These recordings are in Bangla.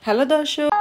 হ্যালো দর্শক,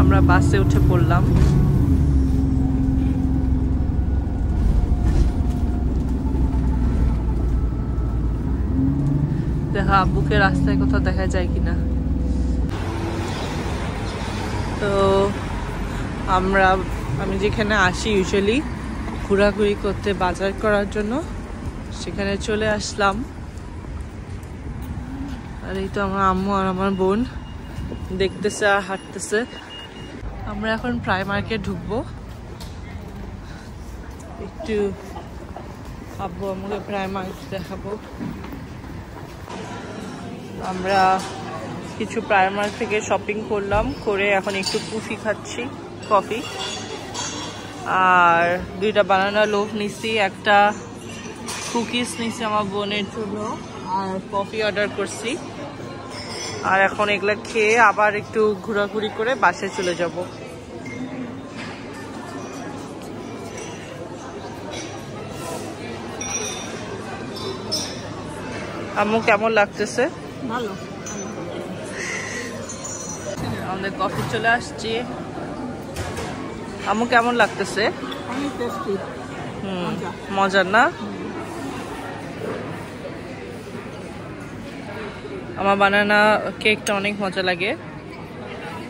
আমরা বাসে উঠে পড়লাম। দেখা আব্বুকে রাস্তায় কোথাও দেখা যায় কিনা। তো আমি যেখানে আসি ইউজুয়ালি ঘোরাঘুরি করতে, বাজার করার জন্য, সেখানে চলে আসলাম। আর এই তো আমার আম্মু আর আমার বোন দেখতেছে আর হাঁটতেছে। আমরা এখন প্রাইমার্কে ঢুকবো। একটু আব্বু আমাকে প্রাইমার্ক দেখাবো। আমরা কিছু প্রাইমার্ক থেকে শপিং করলাম, করে এখন একটু কফি আর 2টা বানানা লোভ নিছি, একটা কুকিজ নিছি আমার বোনের জন্য, আর কফি অর্ডার করছি। আর এখন এগুলা খেয়ে আবার একটু ঘোরাঘুরি করে বাসায় চলে যাব। আম্মু কেমন লাগতেছে? ভালো। আমাদের কফি চলে আসছে। আম্মু কেমন লাগতেছে? অনেক টেস্টি। মজার না? আমার বানানা কেকটা অনেক মজা লাগে।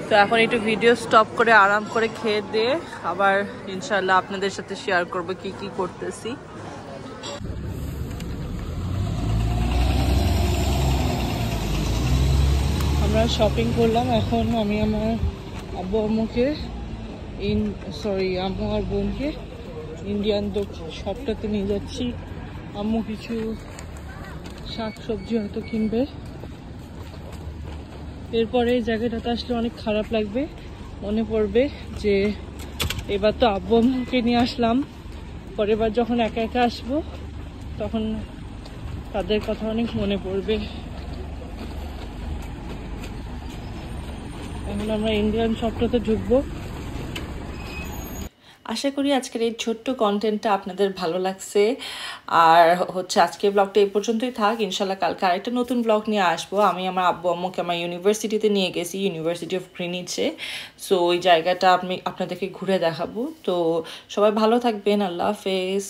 তো এখন একটু ভিডিও স্টপ করে আরাম করে খেয়ে দিয়ে আবার ইনশাল্লাহ আপনাদের সাথে শেয়ার করবো কি কি করতেছি। আমরা শপিং করলাম। এখন আমি আমার আম্মু আর বোনকে ইন্ডিয়ান শপটাতে নিয়ে যাচ্ছি। আম্মু কিছু শাকসবজি হয়তো কিনবে। এরপরে এই জায়গাটাতে আসলে অনেক খারাপ লাগবে, মনে পড়বে যে এবার তো আব্বু আম্মুকে নিয়ে আসলাম, পরের বার যখন একা একা আসবো তখন তাদের কথা অনেক মনে পড়বে। এখন আমরা ইন্ডিয়ান শপটাতে ঢুকবো। আশা করি আজকের এই ছোট্ট কন্টেন্টটা আপনাদের ভালো লাগছে। আর আজকের ব্লগটা এই পর্যন্তই থাক। ইনশাল্লাহ কালকে আরেকটা নতুন ব্লগ নিয়ে আসবো। আমি আমার আব্বু আম্মুকে আমার ইউনিভার্সিটিতে নিয়ে গেছি, ইউনিভার্সিটি অফ গ্রিনিচে। সো ওই জায়গাটা আপনাদেরকে ঘুরে দেখাবো। তো সবাই ভালো থাকবেন। আল্লাহ হাফেজ।